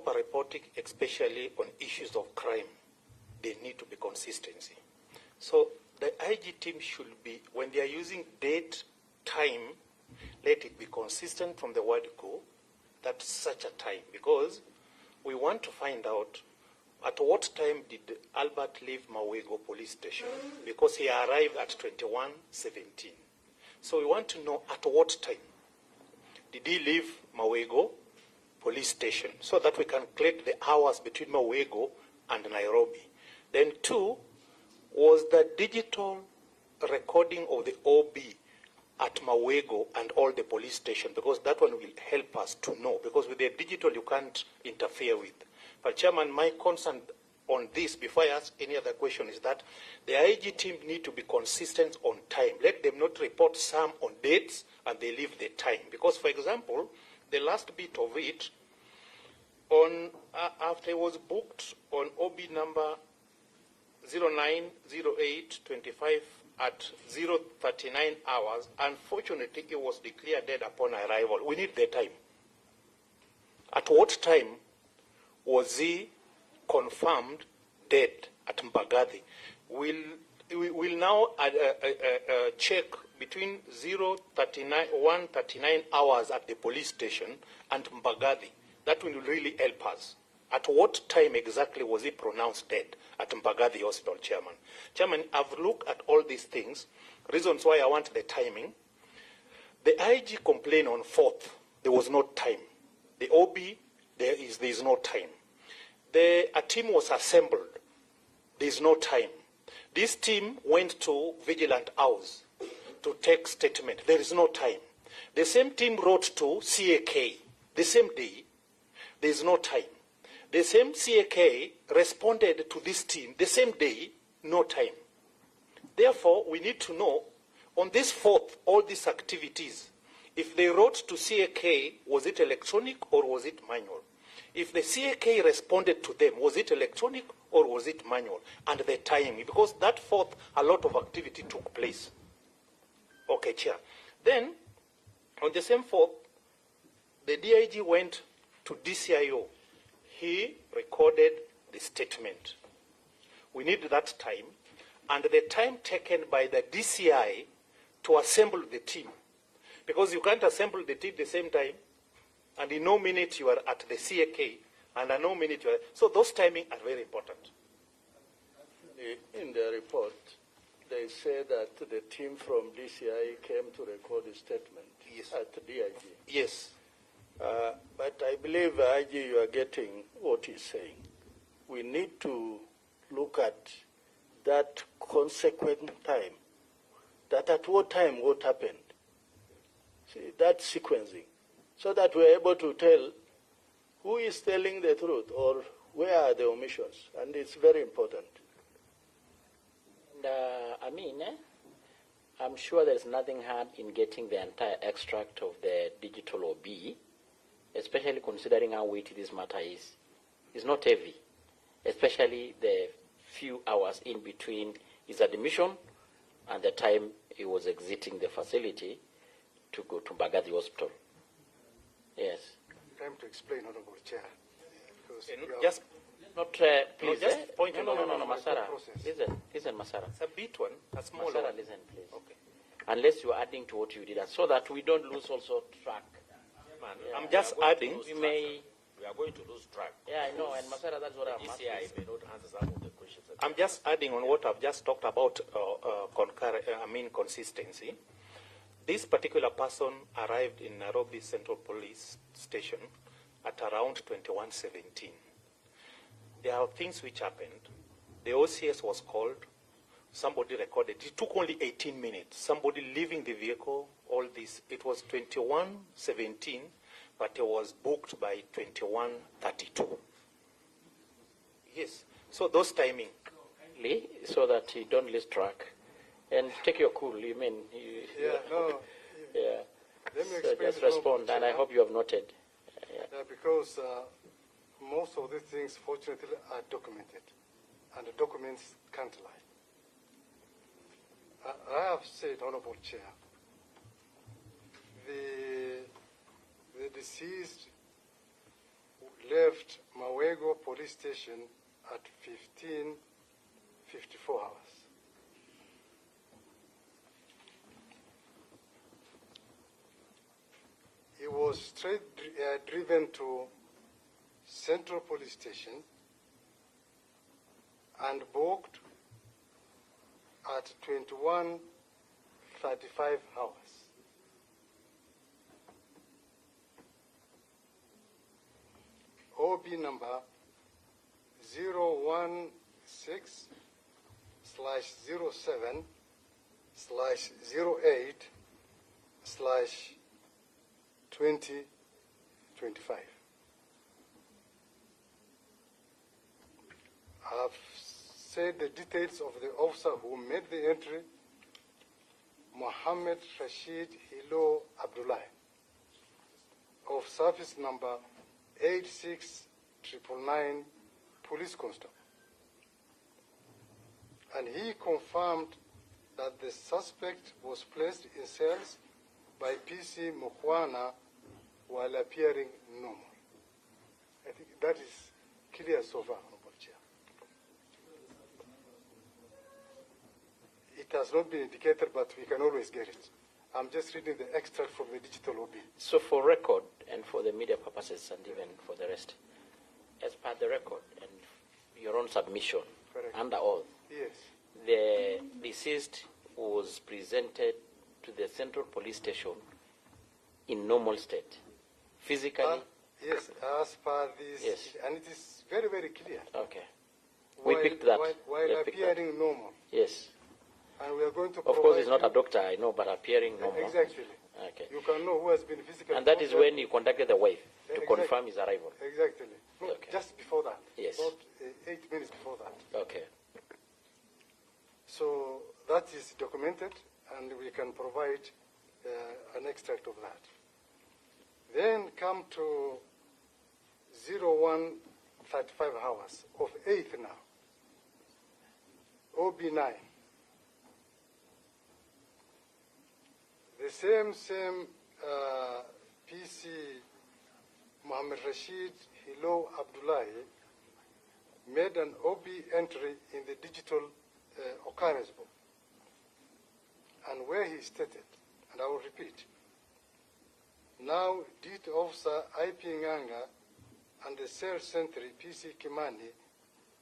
proper reporting, especially on issues of crime, there need to be consistency. So the IG team should be, when they are using date, time, let it be consistent from the word go, that's such a time, because we want to find out at what time did Albert leave Mawego police station, because he arrived at 21:17. So we want to know at what time did he leave Mawego police station, so that we can collect the hours between Mawego and Nairobi. Then two, was the digital recording of the OB at Mawego and all the police stations, because that one will help us to know, because with the digital you can't interfere with. But Chairman, my concern on this, before I ask any other question, is that the IG team need to be consistent on time. Let them not report some on dates and they leave the time. Because, for example, the last bit of it, on after it was booked on OB number 090825 at 0:39 hours, unfortunately, it was declared dead upon arrival. We need the time. At what time was he confirmed dead at Mbagathi? We'll now check between 1:39 hours at the police station and Mbagathi. That will really help us. At what time exactly was he pronounced dead at Mbagathi Hospital, Chairman? Chairman, I've looked at all these things, reasons why I want the timing. The IG complained on 4th, there was no time. The OB, there is no time. A team was assembled, there is no time. This team went to Vigilant House to take statement, there is no time. The same team wrote to CAK the same day, there is no time. The same CAK responded to this team the same day, no time. Therefore, we need to know, on this 4th, all these activities, if they wrote to CAK, was it electronic or was it manual? If the CAK responded to them, was it electronic or was it manual? And the timing, because that 4th, a lot of activity took place. Okay, Chair. Then, on the same 4th, the DIG went to DCIO. He recorded the statement. We need that time, and the time taken by the DCI to assemble the team. Because you can't assemble the team at the same time, and in no minute you are at the CAK, and in no minute you are... So those timing are very important. In the report, they say that the team from DCI came to record a statement at the DIG. Yes. But I believe, IG, you are getting what he's saying. We need to look at that consequent time, that at what time what happened. See, that sequencing, so that we're able to tell who is telling the truth or where are the omissions, and it's very important. And, I'm sure there's nothing hard in getting the entire extract of the digital OB, especially considering how weighty this matter is. It's not heavy, especially the few hours in between his admission and the time he was exiting the facility to go to Mbagathi Hospital. Yes. Time to explain, Honorable Chair. Just not, please. Just point no, Masara. Listen, Masara. It's a bit one, a small Masara, one. listen, please. Okay. Unless you are adding to what you did, so that we don't lose also track. Yeah, I'm just adding. We are going to lose track. Yeah, I know, and Masara, that's what I'm asking. DCI may not answer some of the questions. I'm just adding on what I've just talked about, consistency. This particular person arrived in Nairobi Central Police Station at around 21:17. There are things which happened. The OCS was called. Somebody recorded. It took only 18 minutes. Somebody leaving the vehicle, all this. It was 21:17, but it was booked by 21:32. Yes. So those timing. So that you don't lose track. And take your cool, you mean? Yeah. Let me explain. Just respond, and I hope you have noted. Because most of these things, fortunately, are documented, and the documents can't lie. I have said, Honorable Chair, the deceased left Mawego police station at 15:54 hours. He was straight driven to Central Police Station and booked at 21:35 hours. OB number 016/07/08/2025. I've said the details of the officer who made the entry: Mohammed Rashid Hilo Abdullah, of service number 86999, police constable. And he confirmed that the suspect was placed in cells by PC Mukwana while appearing normal. I think that is clear so far, Honorable Chair. It has not been indicated, but we can always get it. I'm just reading the extract from the digital OB. So for record and for the media purposes and even for the rest, as per the record and your own submission, Correct. under oath, Yes. the deceased was presented to the Central Police Station in normal state, physically. Yes, as per this, Yes. and it is very, very clear. Okay. We picked that. While We picked that. appearing normal. Yes. And we are going to Of course, he's not a doctor, I know, but appearing normal. Exactly. Okay. You can know who has been physically And that is when you contacted the wife to Exactly. confirm his arrival. Exactly. No, Okay. just before that. Yes. About 8 minutes before that. Okay. So that is documented, and we can provide an extract of that. Then come to 01:35 hours of 8th now. OB9. The same PC Mohammed Rashid Hilo Abdullahi made an OB entry in the digital occurrence book, and where he stated, and I will repeat, now Duty Officer IP Nganga and the cell sentry PC Kimani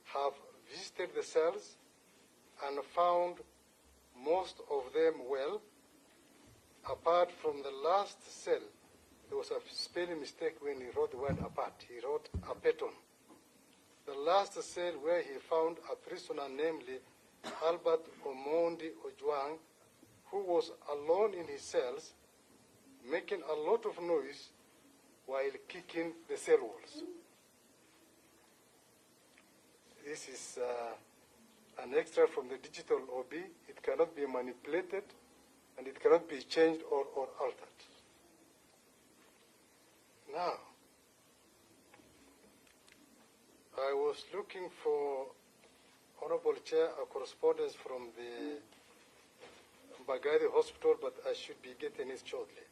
have visited the cells and found most of them well. Apart from the last cell, there was a spelling mistake when he wrote the word apart. He wrote apeton. The last cell where he found a prisoner, namely Albert Omondi Ojwang, who was alone in his cells, making a lot of noise while kicking the cell walls. This is an extra from the digital OB. It cannot be manipulated, and it cannot be changed or altered. Now, I was looking for, Honorable Chair, a correspondence from the Mbagathi Hospital, but I should be getting it shortly.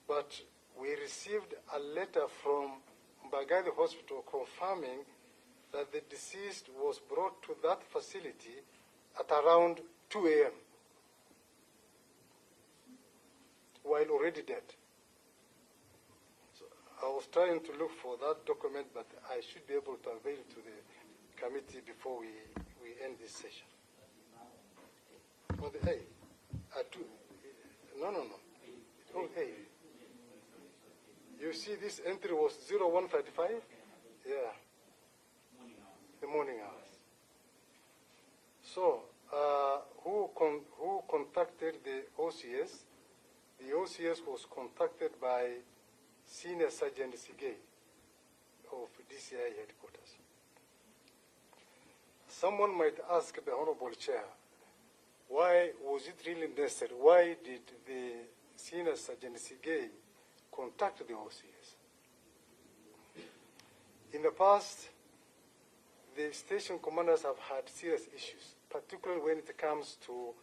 But we received a letter from Mbagathi Hospital confirming that the deceased was brought to that facility at around 2 a.m. while already dead. So I was trying to look for that document, but I should be able to avail to the committee before we end this session. Oh, hey, no. Oh, hey. You see this entry was 01:35? Yeah. The morning hours. So, who contacted the OCS? The OCS was contacted by Senior Sergeant Sigei of DCI headquarters. Someone might ask the Honorable Chair, why was it really necessary? Why did the Senior Sergeant Sigei contact the OCS? In the past, the station commanders have had serious issues, particularly when it comes to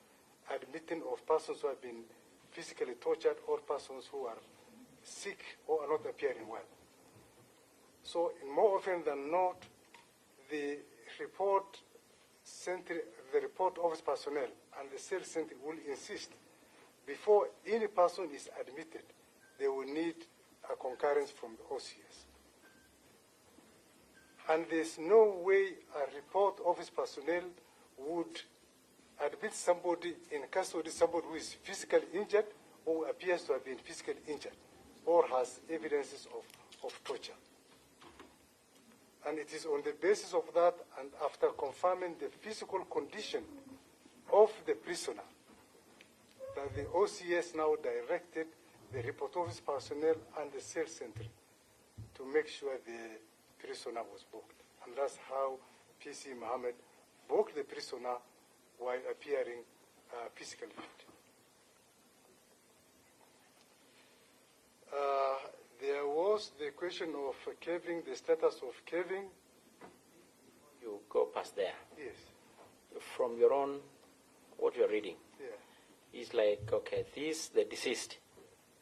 admitting of persons who have been physically tortured or persons who are sick or are not appearing well. So more often than not, the report office personnel and the cell center will insist before any person is admitted, they will need a concurrence from the OCS. And there's no way a report office personnel would admit somebody in custody, somebody who is physically injured or appears to have been physically injured or has evidences of torture. And it is on the basis of that and after confirming the physical condition of the prisoner that the OCS now directed the report office personnel and the cell center to make sure the prisoner was booked. And that's how PC Mohammed booked the prisoner while appearing physically fit. There was the question of Kevin, the status of Kevin. You go past there. Yes. From your own, what you're reading, Yeah. is like, okay, the deceased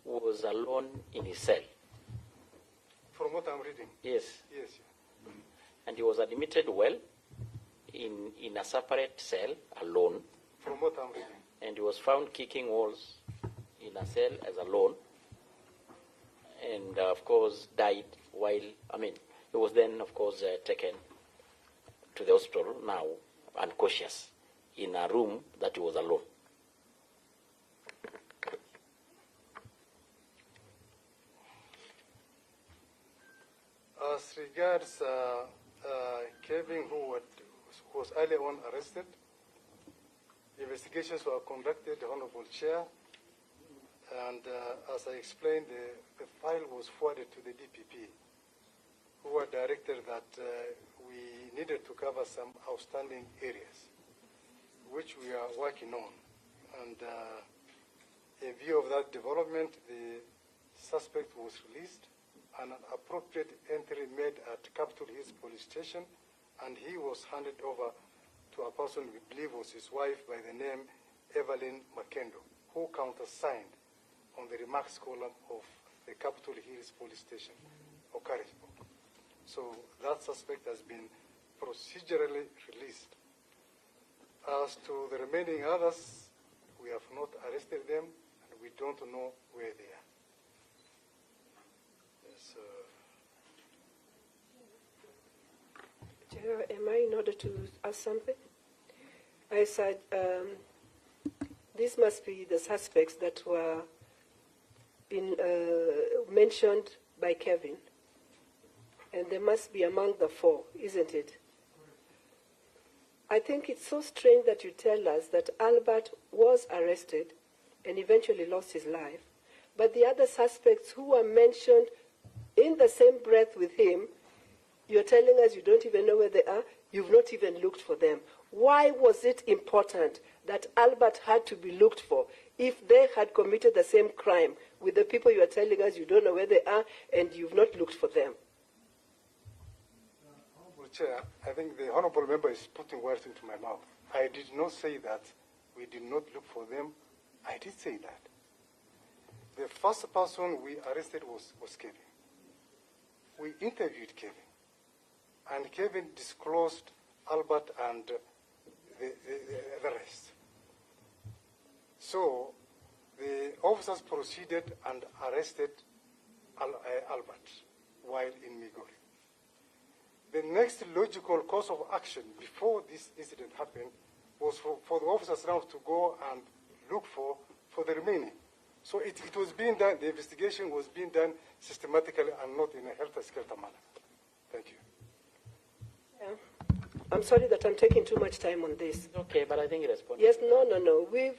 was alone in his cell. From what I'm reading. Yes. Yes. And he was admitted well in a separate cell, alone. From what I'm reading. And he was found kicking walls in a cell as alone. And, of course, died while, he was then, of course, taken to the hospital, now unconscious, in a room that he was alone. As regards Kevin, who was earlier on arrested, investigations were conducted, the Honorable Chair, and as I explained, the file was forwarded to the DPP, who were directed that we needed to cover some outstanding areas, which we are working on. And in view of that development, the suspect was released and an appropriate entry made at Capitol Hills Police Station, and he was handed over to a person we believe was his wife by the name Evelyn Makendo, who countersigned on the remarks column of the Capitol Hills Police Station, Okarisbo. So that suspect has been procedurally released. As to the remaining others, we have not arrested them, and we don't know where they are. Yes, Chair, am I in order to ask something? I said these must be the suspects that were mentioned by Kevin, and they must be among the four, isn't it? I think it's so strange that you tell us that Albert was arrested and eventually lost his life, but the other suspects who were mentioned in the same breath with him, you're telling us you don't even know where they are, you've not even looked for them. Why was it important that Albert had to be looked for if they had committed the same crime with the people you are telling us you don't know where they are and you've not looked for them? Honorable Chair, I think the honorable member is putting words into my mouth. I did not say that we did not look for them. I did say that. The first person we arrested was Kevin. We interviewed Kevin, and Kevin disclosed Albert and the rest. So the officers proceeded and arrested Albert while in Migori. The next logical course of action before this incident happened was for the officers now to go and look for the remaining. So it was being done, the investigation was being done systematically and not in a helter-skelter manner. Thank you. Yeah. I'm sorry that I'm taking too much time on this. Okay, but I think it responded. Yes, no.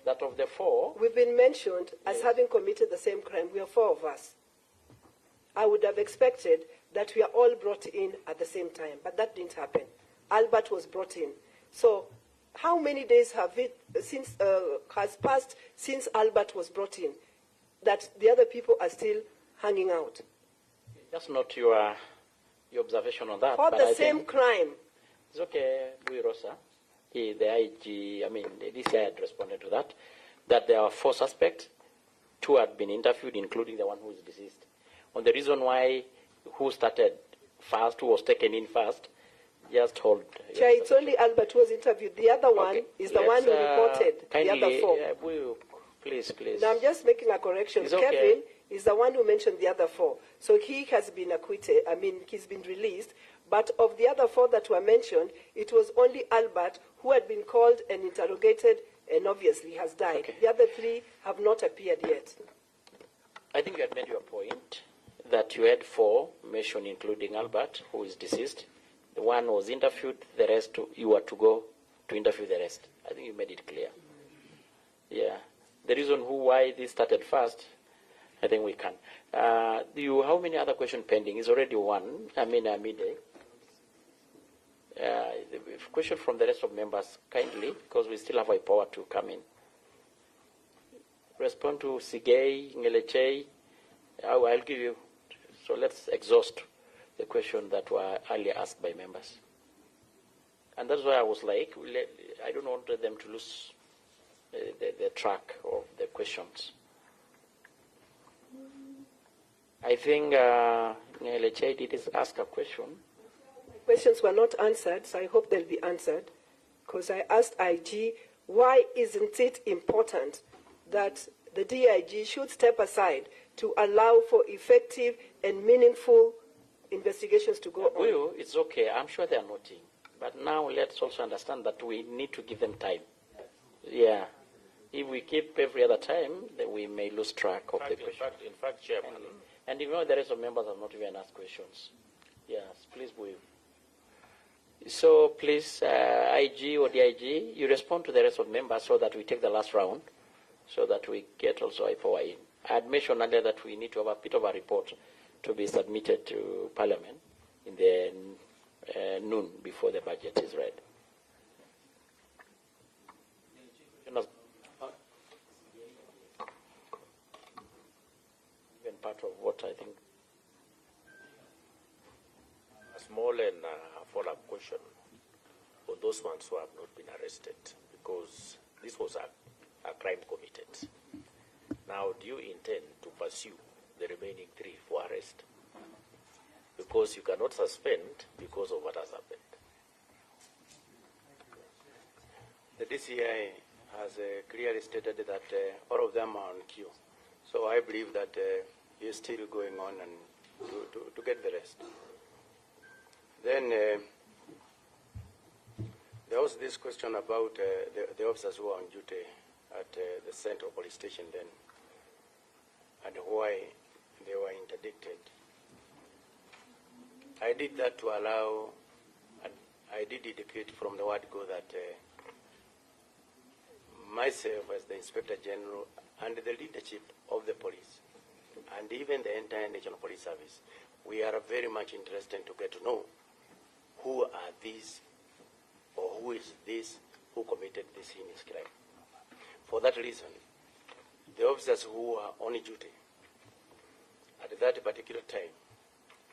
That of the four, We've been mentioned as having committed the same crime. We are four of us. I would have expected that we are all brought in at the same time, but that didn't happen. Albert was brought in. So how many days has passed since Albert was brought in that the other people are still hanging out? that's not your observation on that. For but the I same think crime. it's okay, Rosa. The IG, the DCI had responded to that there are 4 suspects, 2 had been interviewed, including the one who is deceased. On the reason why, who started first, who was taken in first. Just hold. Chair, it's only Albert who was interviewed. The other one is the one who reported kindly, the other four. Please. Now, I'm just making a correction. It's okay. Kevin is the one who mentioned the other four. So he has been acquitted. I mean, he's been released. But of the other four that were mentioned, it was only Albert who had been called and interrogated and obviously has died. Okay. The other three have not appeared yet. I think you had made your point that you had four mentioned, including Albert, who is deceased. The one was interviewed, the rest, you were to go to interview the rest. I think you made it clear. Yeah. The reason why this started first, I think we can. How many other questions pending? Is already one. Midday. The question from the rest of members, kindly, because we still have a power to come in. Respond to Sigei, Ngeleche. I'll give you. So let's exhaust the question that were earlier asked by members. And that's why I was like, I don't want them to lose the track of the questions. I think Ngeleche did ask a question. Questions were not answered, so I hope they'll be answered. Because I asked IG, why isn't it important that the DIG should step aside to allow for effective and meaningful investigations to go on? Well, it's okay. I'm sure they're noting. But now let's also understand that we need to give them time. Yeah. If we keep every other time, then we may lose track of the question. In fact, Chairman. And even the rest of members have not even asked questions. Yes, please, Buiu. So please, IG or DIG, you respond to the rest of members so that we take the last round, so that we get also a power in. I had mentioned earlier that we need to have a bit of a report to be submitted to Parliament in the noon before the budget is read. Even part of what I think. A small and follow-up question for those ones who have not been arrested, because this was a crime committed. Now, do you intend to pursue the remaining three for arrest? Because you cannot suspend because of what has happened. The DCI has clearly stated that all of them are on queue. So I believe that he is still going on and to get the rest. Then there was this question about the officers who are on duty at the Central Police Station then, and why they were interdicted. I did that to allow, and I did indicate from the word go that myself as the Inspector General and the leadership of the police, and even the entire National Police Service, we are very much interested to get to know who are these, or who is this who committed this heinous crime. For that reason, the officers who are on duty at that particular time,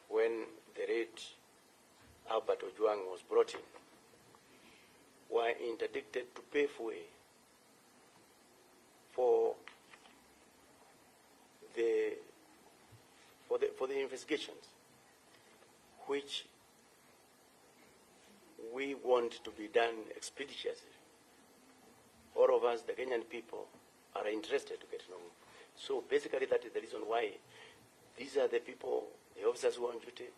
when the late Albert Ojwang was brought in, were interdicted to pave way for the investigations, which we want to be done expeditiously. All of us, the Kenyan people, are interested to get to know. So basically that is the reason why these are the people, the officers who are on duty,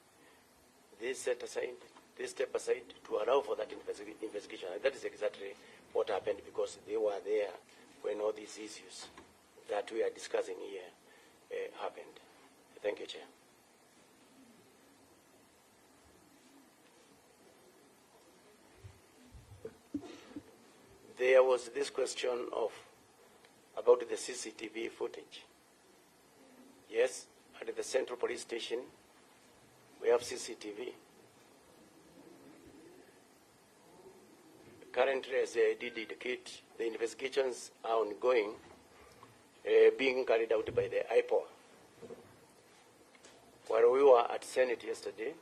they step aside to allow for that investigation. And that is exactly what happened, because they were there when all these issues that we are discussing here happened. Thank you, Chair. There was this question about the CCTV footage. Yes, at the Central Police Station, we have CCTV. Currently, as I did indicate, the investigations are ongoing, being carried out by the IPOA. While we were at Senate yesterday,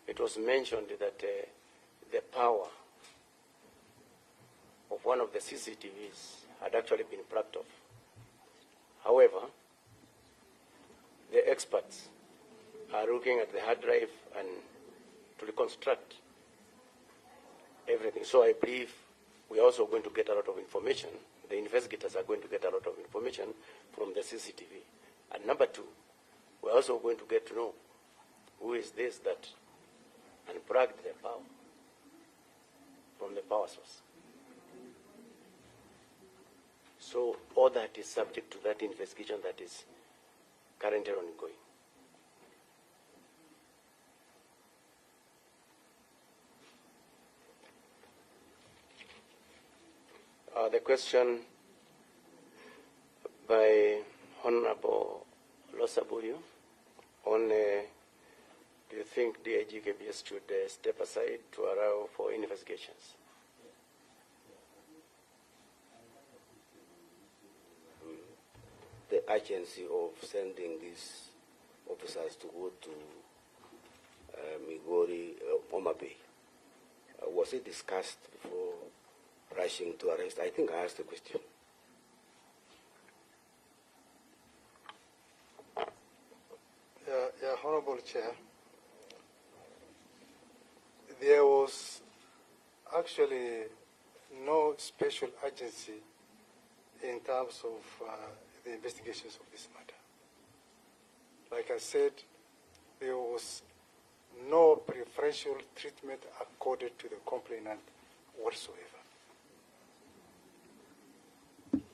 it was mentioned that the power of one of the CCTVs had actually been plucked off. However, the experts are looking at the hard drive and to reconstruct everything. So I believe we are also going to get a lot of information. The investigators are going to get a lot of information from the CCTV. And number two, we're also going to get to know who is this that unplugged the power from the power source. So all that is subject to that investigation that is currently ongoing. The question by Honorable Losabuyu on do you think DIG KBS should step aside to allow for investigations? The urgency of sending these officers to go to Migori, Homa Bay, was it discussed before rushing to arrest? I think I asked the question. Honorable Chair, there was actually no special urgency in terms of the investigations of this matter. Like I said, there was no preferential treatment accorded to the complainant whatsoever.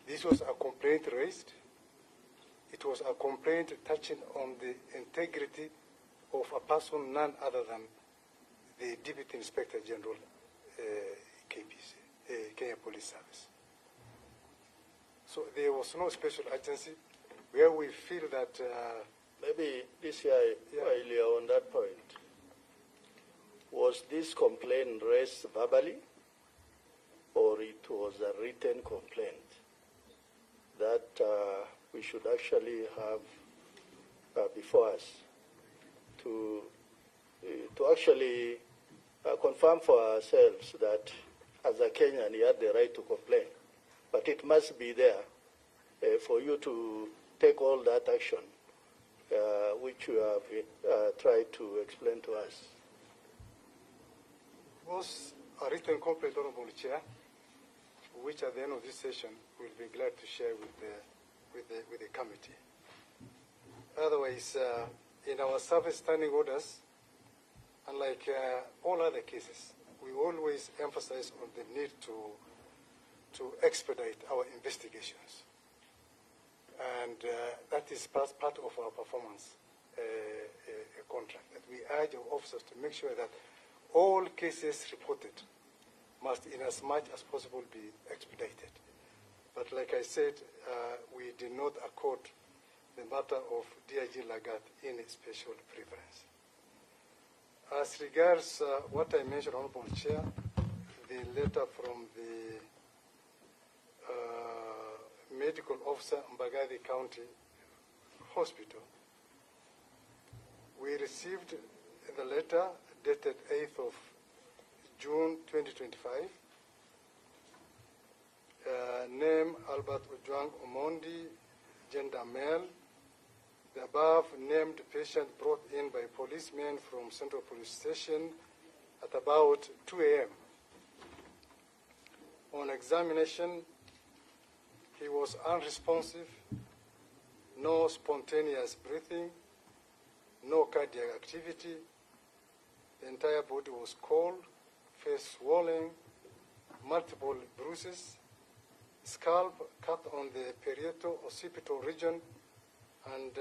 This was a complaint raised. It was a complaint touching on the integrity of a person none other than the Deputy Inspector General, Kenya Police Service. So there was no special urgency where we feel that... maybe this year, earlier on that point, was this complaint raised verbally or it was a written complaint that we should actually have before us to actually confirm for ourselves that as a Kenyan he had the right to complain. But it must be there for you to take all that action which you have tried to explain to us. It was a written complaint, Honorable Chair, which at the end of this session we'll be glad to share with the committee. Otherwise, in our service standing orders, unlike all other cases, we always emphasize on the need to expedite our investigations. And that is part of our performance contract, that we urge our officers to make sure that all cases reported must, in as much as possible, be expedited. But like I said, we did not accord the matter of DIG Lagat any special preference. As regards what I mentioned, Honorable Chair, the letter from the medical officer Mbagathi County Hospital, we received the letter dated 8th of June 2025. Name Albert Ojwang'S, gender male. The above named patient brought in by policemen from Central Police Station at about 2 a.m. On examination, he was unresponsive, no spontaneous breathing, no cardiac activity. The entire body was cold, face swollen, multiple bruises, scalp cut on the parieto-occipital region, and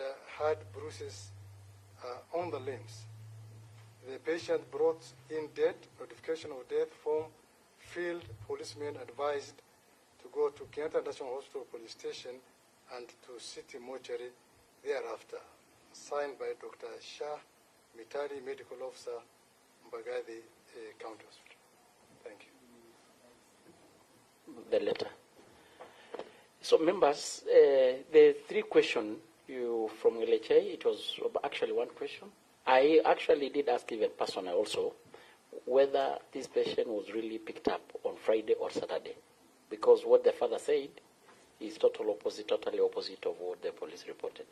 had bruises on the limbs. The patient brought in dead, notification of death form, field policemen advised to go to Kenya National Hospital Police Station and to City Mortuary thereafter. Signed by Dr. Shah Mitari, Medical Officer, Mbagathi County Hospital. Thank you. The letter. So members, the three questions you from LHA, it was actually one question. I actually did ask even personally also whether this patient was really picked up on Friday or Saturday, because what the father said is totally opposite of what the police reported.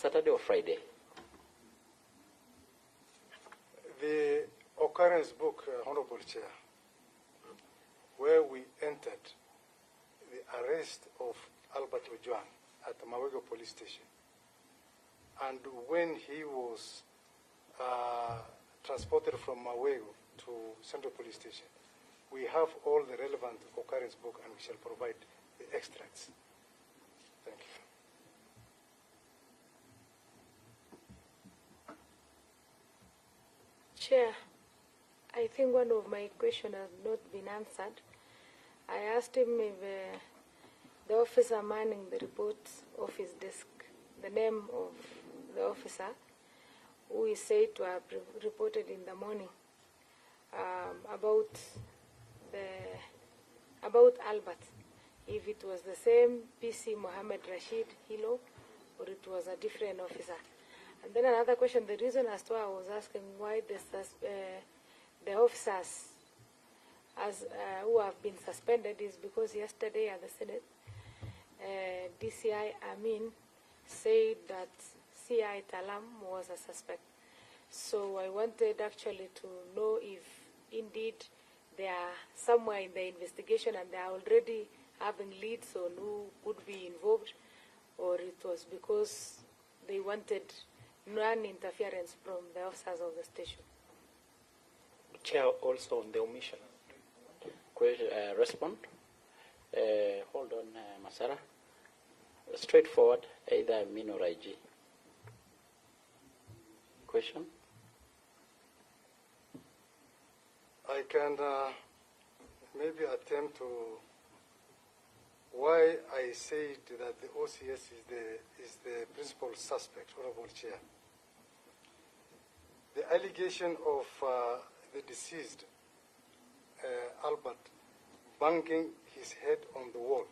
Saturday or Friday? The occurrence book, Honorable Chair, where we entered the arrest of Albert Ojwang at the Mawego police station, and when he was transported from Mawego to Central Police Station, we have all the relevant occurrence book, and we shall provide the extracts. Thank you. Chair, I think one of my questions has not been answered. I asked him if the officer manning the report of his desk, the name of the officer, who is said to have reported in the morning about Albert, if it was the same PC Mohammed Rashid Hilo, or it was a different officer. And then another question, the reason as to why I was asking why the officers who have been suspended is because yesterday at the Senate, DCI Amin said that CI Talam was a suspect. So I wanted actually to know if indeed they are somewhere in the investigation and they are already having leads on who could be involved, or it was because they wanted non-interference from the officers of the station. Chair, also on the omission. Respond. Hold on, Masara. Straightforward, either Min or IG. Question? I can maybe attempt to why I said that the OCS is the principal suspect, Honorable Chair. The allegation of the deceased, Albert, banging his head on the wall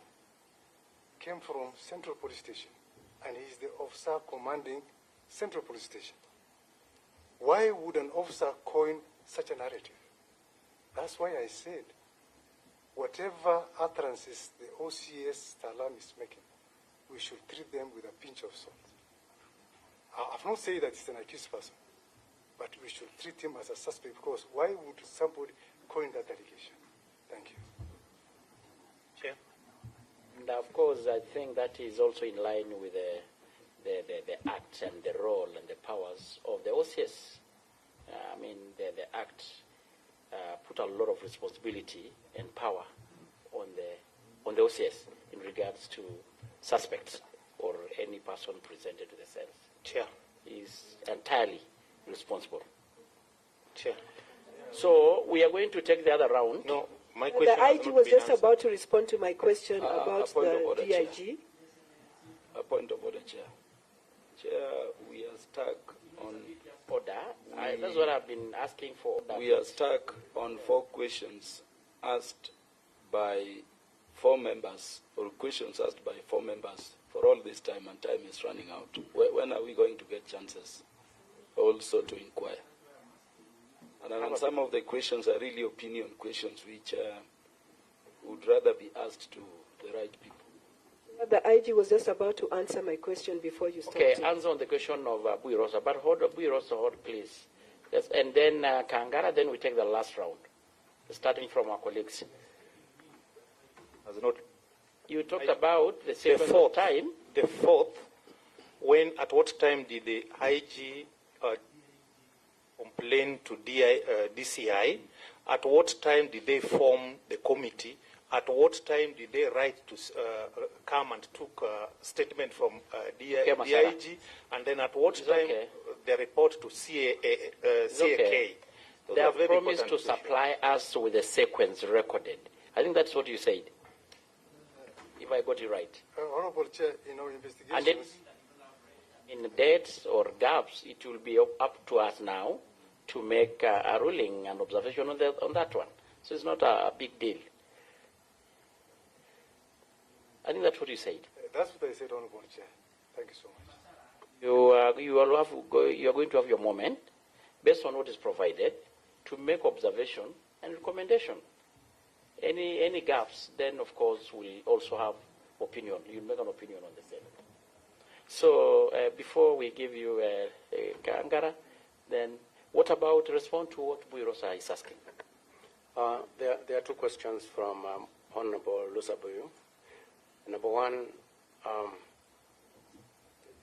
came from Central Police Station, and he is the officer commanding Central Police Station. Why would an officer coin such a narrative? That's why I said, whatever utterances the OCS Talam is making, we should treat them with a pinch of salt. I've not said that he's an accused person, but we should treat him as a suspect, because why would somebody coin that allegation? Thank you. Chair. And of course, I think that is also in line with the act and the role and the powers of the OCS. I mean, the act put a lot of responsibility and power on the OCS in regards to suspects or any person presented to the cells. Chair. Is entirely responsible. Chair. So we are going to take the other round. No, my question The IG was just answered. about to respond to my question about the order, DIG. Chair. A point of order, Chair. Chair, we are stuck on order. That's what I've been asking for. We are stuck on 4 questions asked by 4 members, or questions asked by 4 members for all this time, and time is running out. When are we going to get chances also to inquire? And some of the questions are really opinion questions, which would rather be asked to the right people. The IG was just about to answer my question before you started. Okay, answer on the question of Buirosa, but hold Buirosa, please. Yes, and then Kangara, then we take the last round, starting from our colleagues. As not, you talked about the sequence of time. The 4th, when, at what time did the IG complain to DCI? At what time did they form the committee? At what time did they write to come and took a statement from DIG? And then at what time they report to CAK? Okay. So they have promised to supply us with a sequence recorded. I think that's what you said, if I got it right. Honorable Chair, in our investigations... And in dates or gaps, it will be up to us now to make a ruling and observation on that one. So it's not a big deal. I think that's what you said. That's what I said, Honorable Chair. Thank you so much. You are going to have your moment, based on what is provided, to make observation and recommendation. Any gaps, then of course we'll also have opinion. You'll make an opinion on the Senate. So before we give you Kangara, then what about respond to what Buirosa is asking? There are two questions from Honorable Lusabuyu. Number one,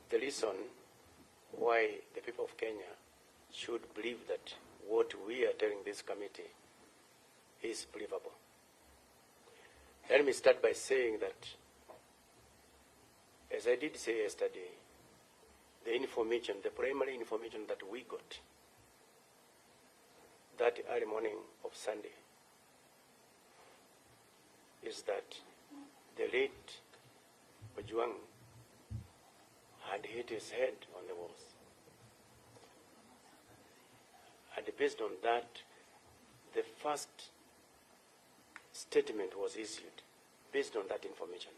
the reason why the people of Kenya should believe that what we are telling this committee is believable. Let me start by saying that, as I did say yesterday, the information, the primary information that we got that early morning of Sunday is that the late Ojwang had hit his head on the walls. And based on that, the first statement was issued based on that information.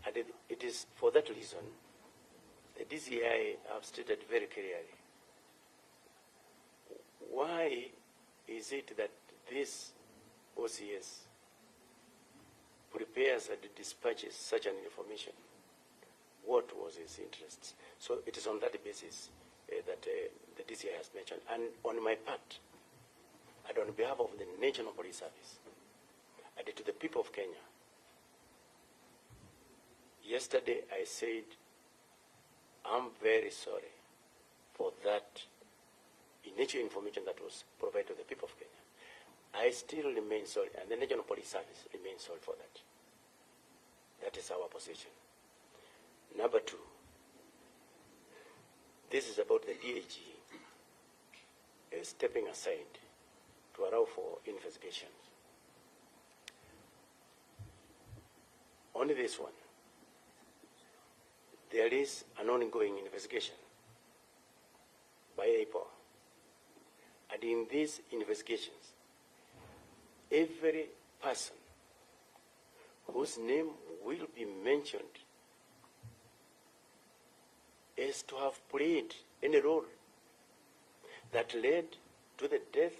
And it is for that reason the DCI have stated very clearly why is it that this OCS prepares and dispatches such an information? What was his interest? So it is on that basis that the DCI has mentioned. And on my part, and on behalf of the National Police Service, and to the people of Kenya, yesterday I said, I'm very sorry for that initial information that was provided to the people of Kenya. I still remain sorry, and the National Police Service remains sorry for that. That is our position. Number two, this is about the DAG stepping aside to allow for investigations. Only this one. There is an ongoing investigation by APO. And in these investigations, every person whose name will be mentioned is to have played any role that led to the death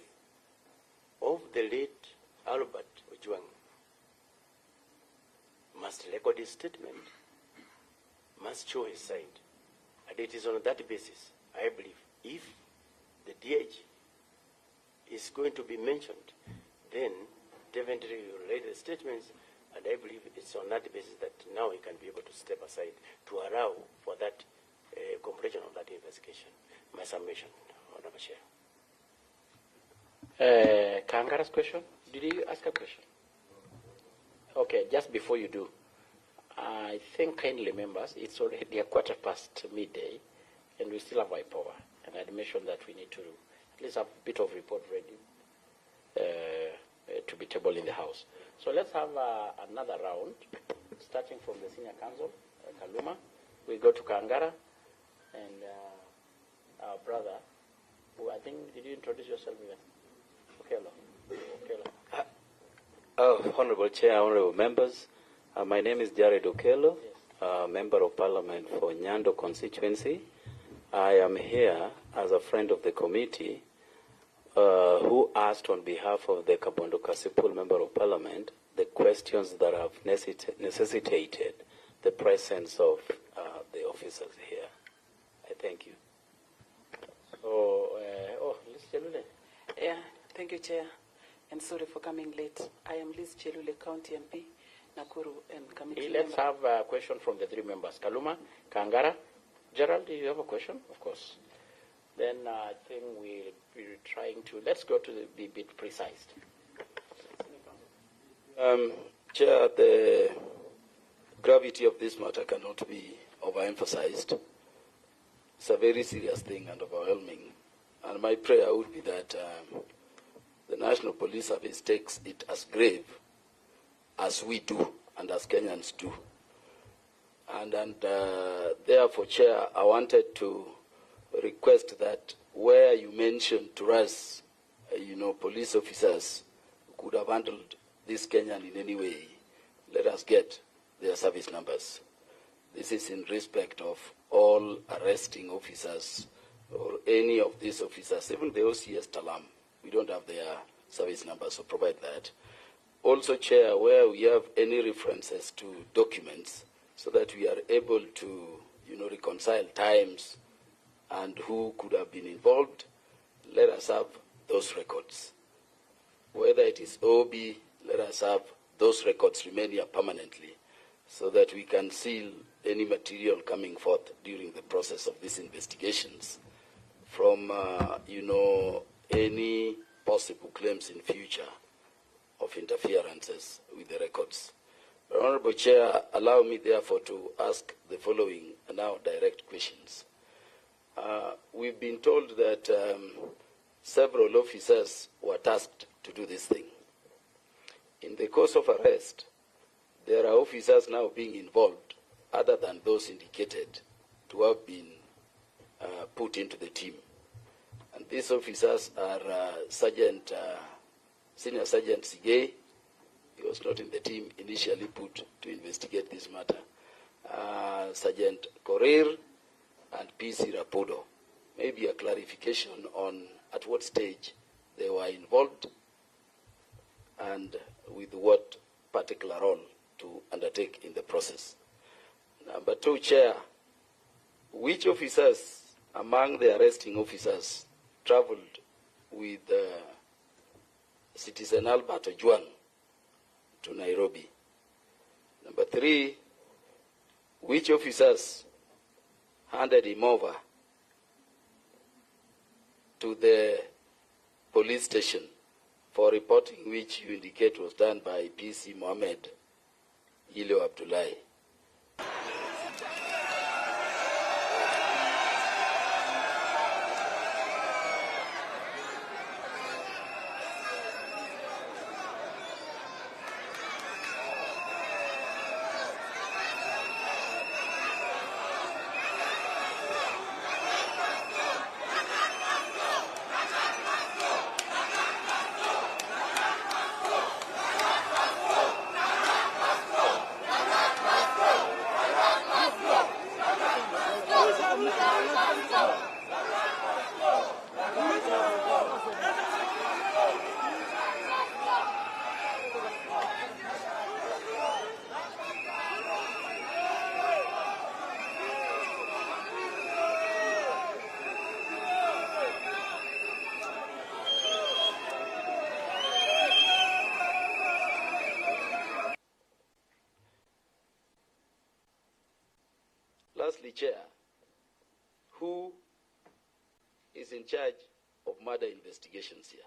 of the late Albert Ojwang must record his statement, must show his side. And it is on that basis, I believe, if the DAG is going to be mentioned, then definitely we will read the statements, and I believe it's on that basis that now he can be able to step aside to allow for that completion of that investigation. My submission, Honorable Chair. Kangara's question? Did you ask a question? Okay, just before you do, I think kindly members, it's already 1:15 midday, and we still have our power. And I'd mentioned that we need to at least have a bit of report ready to be tabled in the House. So let's have another round, starting from the Senior Counsel, Kaluma. We go to Kangara, and our brother, who I think, did you introduce yourself again? Okelo. Honorable Chair, honorable members, my name is Jared Okelo, Member of Parliament for Nyando constituency. I am here as a friend of the committee who asked on behalf of the Kabondo Kasipul Member of Parliament the questions that have necessitated the presence of the officers here. I thank you. Liz Chelule. Yeah, thank you, Chair. And sorry for coming late. I am Liz Chelule, County MP, Nakuru, and committee Let's member. have a question from the three members. Kaluma, Kangara. Gerald, do you have a question? Of course. Then I think we'll be trying to, let's go to be a bit precise. Chair, the gravity of this matter cannot be overemphasized. It's a very serious thing and overwhelming. And my prayer would be that the National Police Service takes it as grave as we do and as Kenyans do. And therefore, Chair, I wanted to request that where you mentioned to us, police officers who could have handled this Kenyan in any way, let us get their service numbers. This is in respect of all arresting officers or any of these officers, even the OCS Talam. We don't have their service numbers, so provide that. Also, Chair, where we have any references to documents so that we are able to, reconcile times and who could have been involved, let us have those records. Whether it is OB, let us have those records remain here permanently so that we can seal any material coming forth during the process of these investigations from, any possible claims in future of interferences with the records. Honorable Chair, allow me therefore to ask the following now direct questions. We've been told that several officers were tasked to do this thing. In the course of arrest, there are officers now being involved other than those indicated to have been put into the team. And these officers are Senior Sergeant Sigei. He was not in the team initially put to investigate this matter. Sergeant Korir and PC Rapudo. Maybe a clarification on at what stage they were involved and with what particular role to undertake in the process. Number two, Chair, which officers among the arresting officers traveled with Citizen Albert Ojwang to Nairobi? Number three, which officers handed him over to the police station for reporting, which you indicate was done by PC Mohammed Ilo Abdullahi? Lastly, Chair, who is in charge of murder investigations here?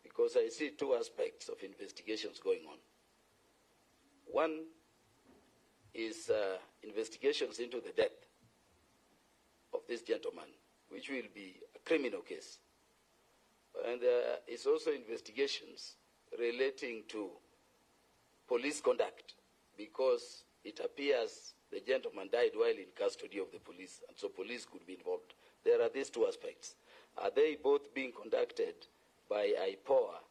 Because I see two aspects of investigations going on. One is investigations into the death of this gentleman, which will be a criminal case. And there is also investigations relating to police conduct, because it appears the gentleman died while in custody of the police, and so police could be involved. There are these two aspects. Are they both being conducted by IPOA,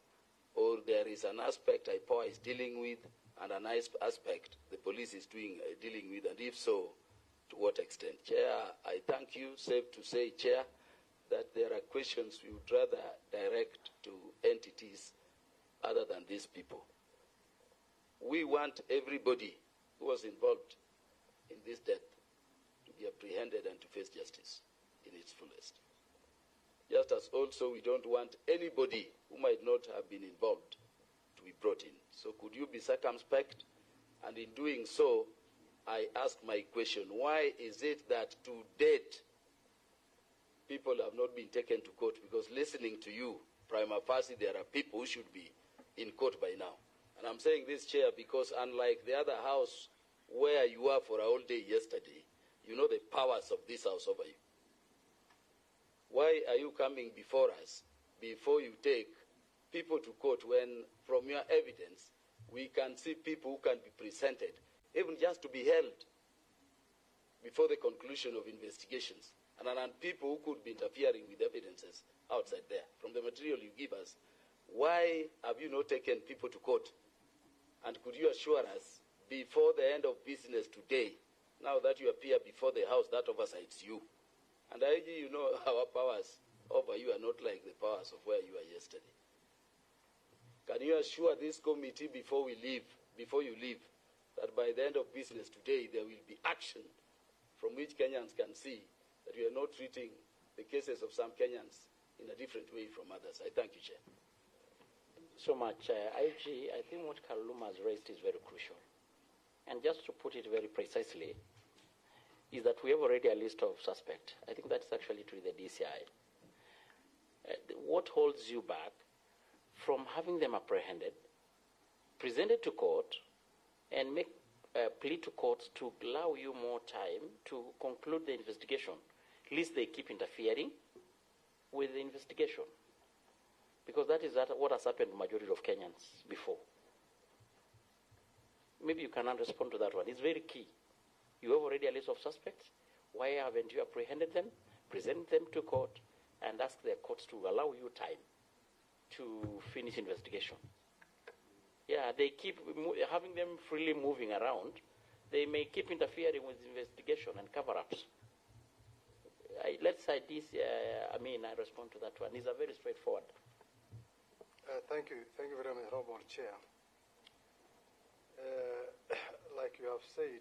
or there is an aspect IPOA is dealing with and an aspect the police is dealing with, and if so, to what extent? Chair, I thank you. Safe to say, Chair, that there are questions we would rather direct to entities other than these people. We want everybody who was involved in this death to be apprehended and to face justice in its fullest. Just as also we don't want anybody who might not have been involved to be brought in. So could you be circumspect? And in doing so, I ask my question, why is it that to date people have not been taken to court? Because listening to you, prima facie, there are people who should be in court by now. And I'm saying this, Chair, because unlike the other house where you were for a whole day yesterday, you know the powers of this house over you. Why are you coming before us before you take people to court when from your evidence we can see people who can be presented, even just to be held before the conclusion of investigations, and people who could be interfering with evidences outside there? From the material you give us, why have you not taken people to court? And could you assure us, before the end of business today, now that you appear before the House, that oversights you? And you know our powers over you are not like the powers of where you were yesterday. Can you assure this committee before you leave, that by the end of business today, there will be action from which Kenyans can see that we are not treating the cases of some Kenyans in a different way from others. I thank you, Chair. So much. IG, I think what Kaluma has raised is very crucial. And just to put it very precisely, is that we have already a list of suspects. I think that's actually to the DCI. What holds you back from having them apprehended, presented to court, and make a plea to courts to allow you more time to conclude the investigation, lest they keep interfering with the investigation? Because that is what has happened to the majority of Kenyans before. Maybe you cannot respond to that one. It's very key. You have already a list of suspects. Why haven't you apprehended them, present them to court, and ask the courts to allow you time to finish investigation? Yeah, they keep having them freely moving around. They may keep interfering with investigation and cover-ups. Let's say this, I respond to that one. It's a very straightforward. Thank you very much, Honorable Chair. Like you have said,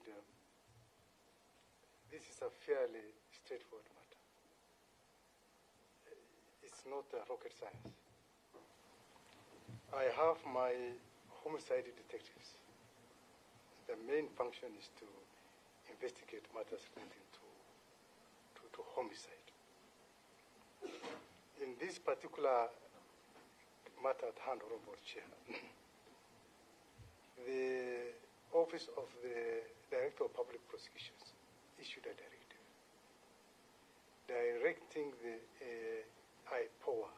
this is a fairly straightforward matter. It's not rocket science. I have my homicide detectives. The main function is to investigate matters relating to homicide. In this particular matter at hand, Honorable Chair, the Office of the Director of Public Prosecutions issued a directive directing the IPOA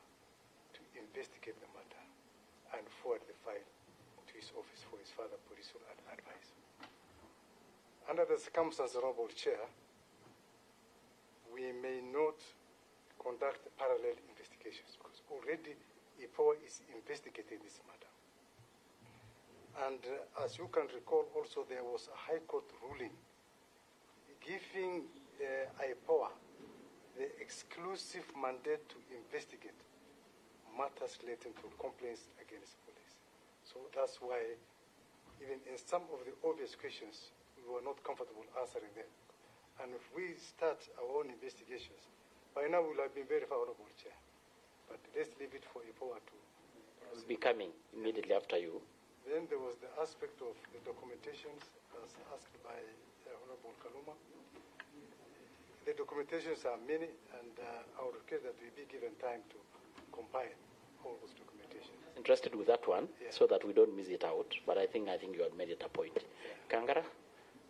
to investigate the matter and forward the file to his office for his further police advice. Under the circumstances, Honorable Chair, we may not conduct parallel investigations because already IPOA is investigating this matter. And as you can recall, also there was a High Court ruling giving IPOA the exclusive mandate to investigate matters relating to complaints against police. So that's why, even in some of the obvious questions, we were not comfortable answering them. And if we start our own investigations, by now we'll have been very favorable, Chair. But let's leave it for IPOA to. Will be coming immediately after you. Then there was the aspect of the documentations, as asked by Honorable Kaluma. The documentations are many, and I would request that we be given time to compile all those documentations. Interested with that one, yeah, so that we don't miss it out. But I think you had made it a point. Yeah. Kangara,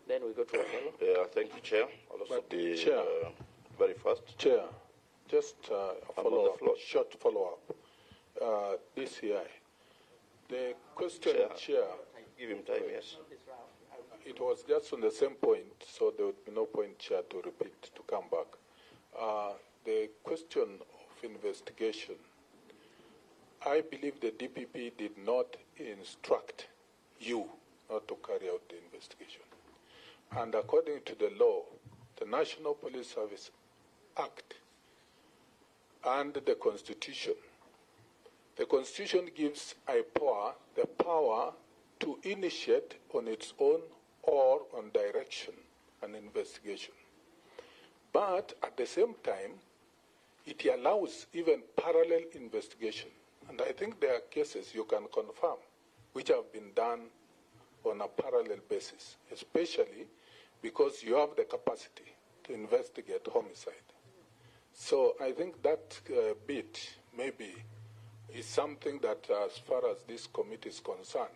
then we go to Okello. Yeah, thank you, Chair. I'll also be Chair, very fast. Chair, just a short follow-up. DCI. The question, Chair, give him time, yes. It was just on the same point, so there would be no point, Chair, to repeat, to come back. The question of investigation, I believe the DPP did not instruct you not to carry out the investigation. And according to the law, the National Police Service Act and the Constitution, the Constitution gives IPOA the power to initiate on its own or on direction an investigation. But at the same time, it allows even parallel investigation. And I think there are cases you can confirm which have been done on a parallel basis, especially because you have the capacity to investigate homicide. So I think that bit maybe is something that, as far as this committee is concerned,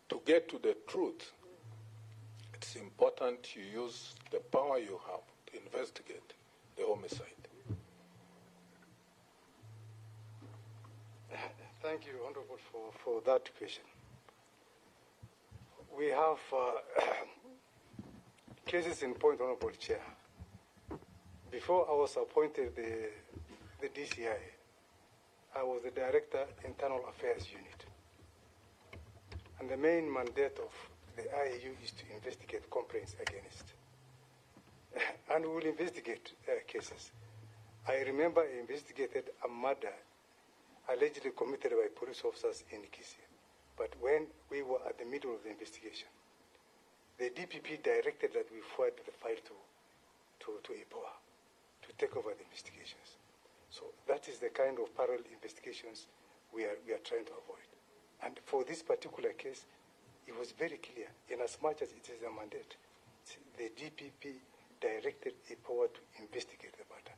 to get to the truth, it's important you use the power you have to investigate the homicide. Thank you, Honorable, for that question. We have cases in point, Honorable Chair. Before I was appointed the DCI, I was the Director, Internal Affairs Unit. And the main mandate of the IAU is to investigate complaints against. And we will investigate cases. I remember I investigated a murder allegedly committed by police officers in Kisii. But when we were at the middle of the investigation, the DPP directed that we forward the file to IPOA to take over the investigations. So that is the kind of parallel investigations we are trying to avoid. And for this particular case, it was very clear, in as much as it is a mandate, the DPP directed IPOA to investigate the matter.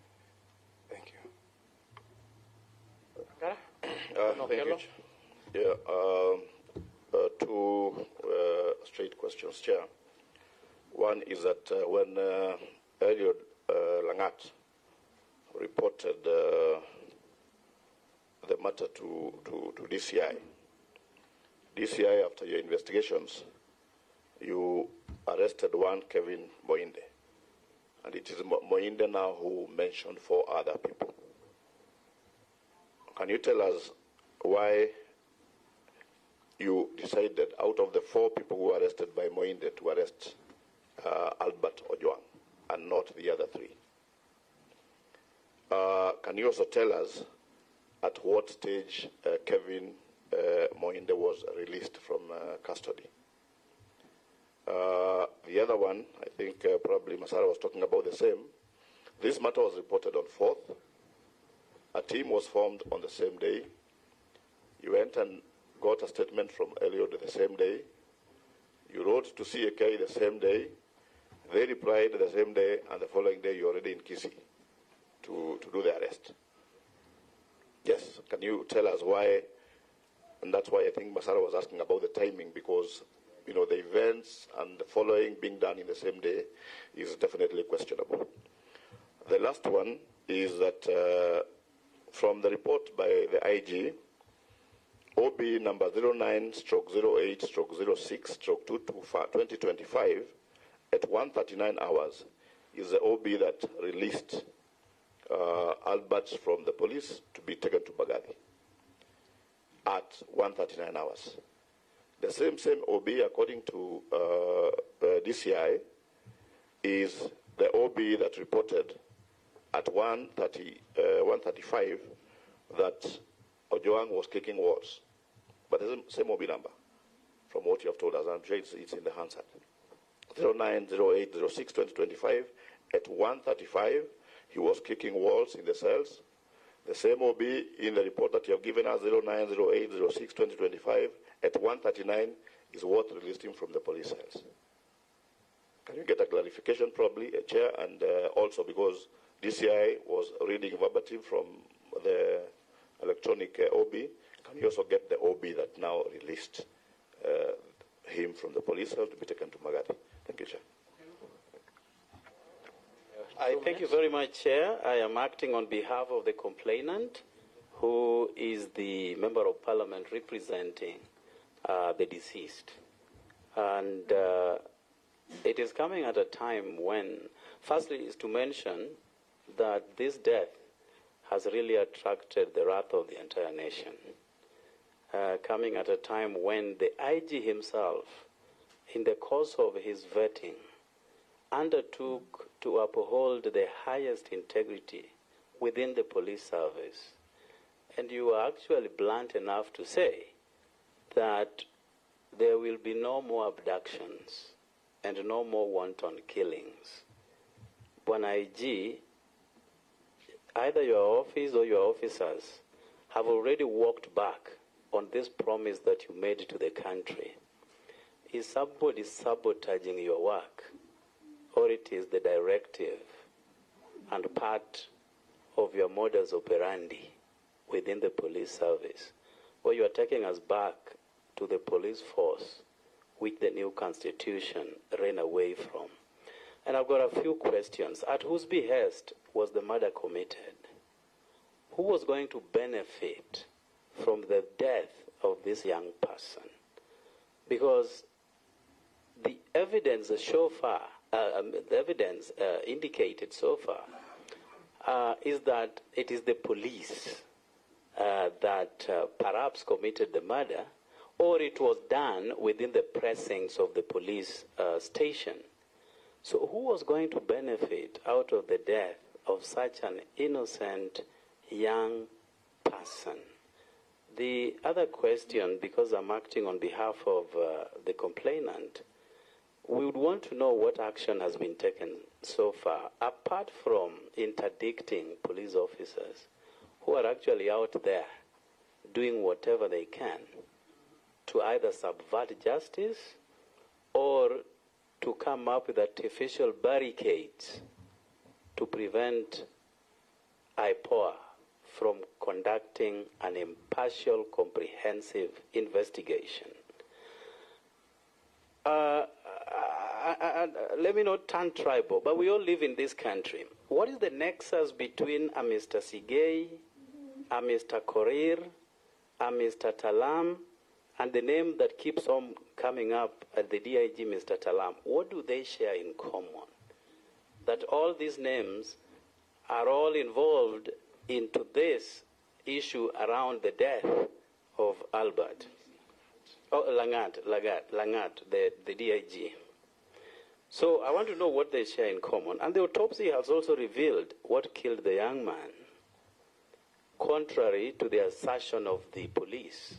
Thank you. Thank you. Yeah, two straight questions, Chair. One is that when Eliud Langat reported the matter to DCI, after your investigations, you arrested one Kevin Moinde, and it is Moinde now who mentioned 4 other people. Can you tell us why you decided, out of the 4 people who were arrested by Moinde, to arrest Albert Ojwang and not the other 3? Can you also tell us at what stage Kevin Moinde was released from custody? The other one, I think probably Masara was talking about the same. This matter was reported on 4th. A team was formed on the same day. You went and got a statement from Eliud the same day. You wrote to CAK the same day. They replied the same day, and the following day you're already in Kisii to do the arrest. Yes, can you tell us why? And that's why I think Masara was asking about the timing, because the events and the following being done in the same day is definitely questionable. The last one is that from the report by the IG, OB number 09/08/06/2025 at 1:39 hours is the OB that released Albert from the police to be taken to Baghdadi at 1:39 hours. The same OB, according to DCI, is the OB that reported at 1:35 that Ojwang was kicking walls. But the same OB number, from what you have told us. I'm sure it's in the Hansard. 09/08/06/2025 at 1:35, he was kicking walls in the cells. The same OB in the report that you have given us, 09/08/06/2025 at 1:39, is what released him from the police cells. Can you get a clarification, probably, Chair? And also, because DCI was reading verbatim from the electronic OB, can you also get the OB that now released him from the police cell to be taken to Magadi? Thank you, Chair. I thank you very much, Chair. I am acting on behalf of the complainant, who is the Member of Parliament representing the deceased. And it is coming at a time when, firstly, is to mention that this death has really attracted the wrath of the entire nation. Coming at a time when the IG himself, in the course of his vetting, undertook to uphold the highest integrity within the police service. And you are actually blunt enough to say that there will be no more abductions and no more wanton killings. When IG, either your office or your officers have already walked back on this promise that you made to the country. Is somebody sabotaging your work, or it is the directive and part of your modus operandi within the police service, or you are taking us back to the police force which the new constitution ran away from? And I've got a few questions. At whose behest was the murder committed? Who was going to benefit from the death of this young person? Because the evidence so far, indicated so far, is that it is the police that perhaps committed the murder, or it was done within the precincts of the police station. So who was going to benefit out of the death of such an innocent young person? The other question, because I'm acting on behalf of the complainant, we would want to know what action has been taken so far, apart from interdicting police officers who are actually out there doing whatever they can to either subvert justice or to come up with artificial barricades to prevent IPOA from conducting an impartial, comprehensive investigation. Let me not turn tribal, but we all live in this country. What is the nexus between a Mr. Sigei, a Mr. Korir, a Mr. Talam, and the name that keeps on coming up at the DIG, Mr. Talam? What do they share in common? That all these names are all involved into this issue around the death of Albert. Oh, Langat, the DIG. So I want to know what they share in common. And the autopsy has also revealed what killed the young man, contrary to the assertion of the police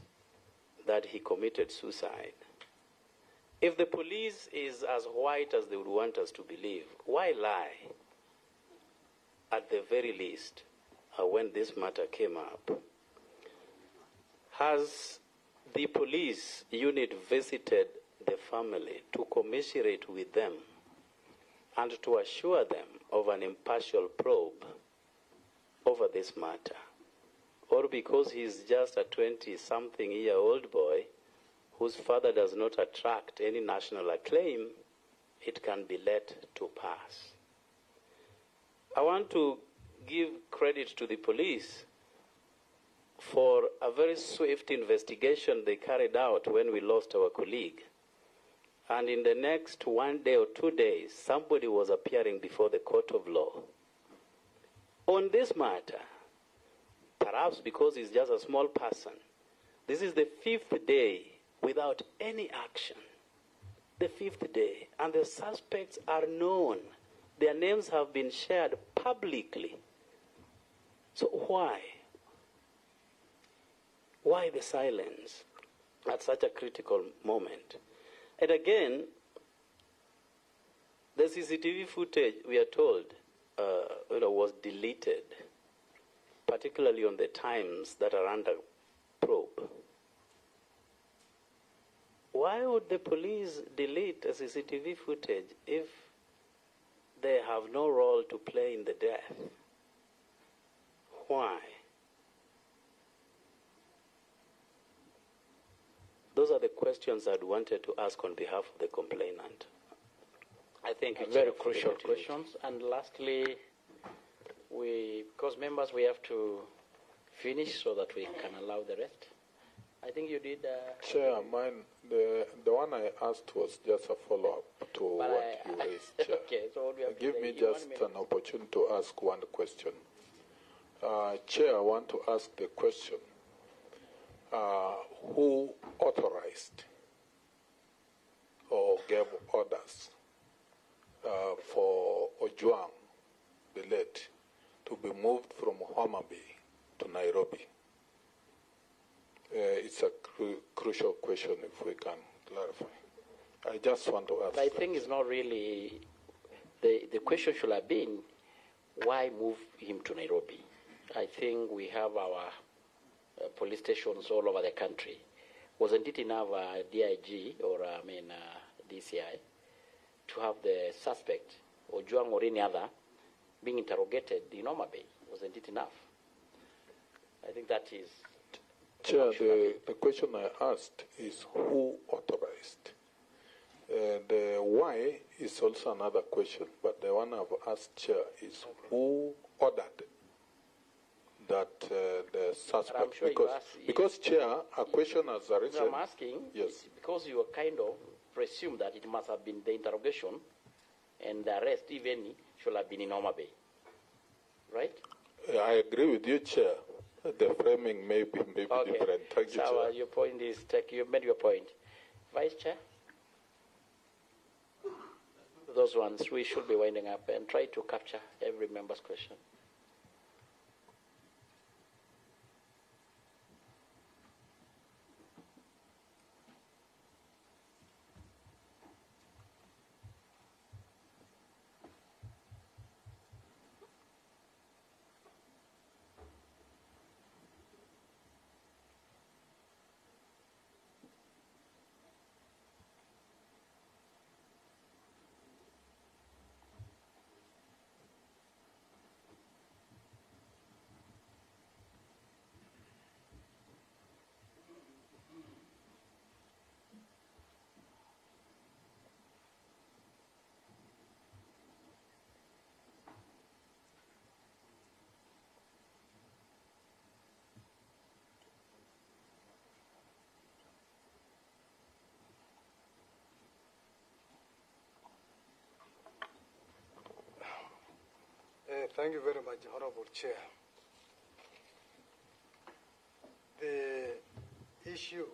that he committed suicide. If the police is as white as they would want us to believe, why lie? At the very least, when this matter came up, has the police unit visited the family to commiserate with them and to assure them of an impartial probe over this matter? Or because he's just a 20-something-year-old boy whose father does not attract any national acclaim, it can be let to pass. I want to give credit to the police for a very swift investigation they carried out when we lost our colleague. And in the next 1 day or 2 days, somebody was appearing before the court of law on this matter. Perhaps because he's just a small person. This is the 5th day without any action. The 5th day. And the suspects are known. Their names have been shared publicly. So why? Why the silence at such a critical moment? And again, the CCTV footage, we are told, was deleted, particularly on the times that are under probe. Why would the police delete a CCTV footage if they have no role to play in the death? Why? Those are the questions I'd wanted to ask on behalf of the complainant. I think it's very crucial questions. And lastly, because members, we have to finish so that we can allow the rest. I think you did. Chair, the one I asked was just a follow-up to what you raised, Chair. Okay, so what do you have to Give say? me just an opportunity to ask one question. Chair, I want to ask the question. Who authorized or gave orders for Ojwang, the late, to be moved from Homa Bay to Nairobi? It's a crucial question if we can clarify. I just want to ask. I think it's not really, the question should have been, why move him to Nairobi? I think we have our police stations all over the country. Wasn't it enough DIG or DCI to have the suspect, Ojwang or any other, being interrogated in Homa Bay? Wasn't it enough? I think that is... Chair, the question I asked is who authorized? The why is also another question, but the one I've asked, Chair, is who ordered that the suspect, sure because Chair, a question has arisen. I'm asking, yes, because you kind of presume that it must have been the interrogation and the arrest, even should have been in Homa Bay, right? I agree with you, Chair. The framing may be different. Thank you, so, Chair. your point is, you made your point. Vice Chair? Those ones, we should be winding up and try to capture every member's question. Thank you very much, Honorable Chair. The issue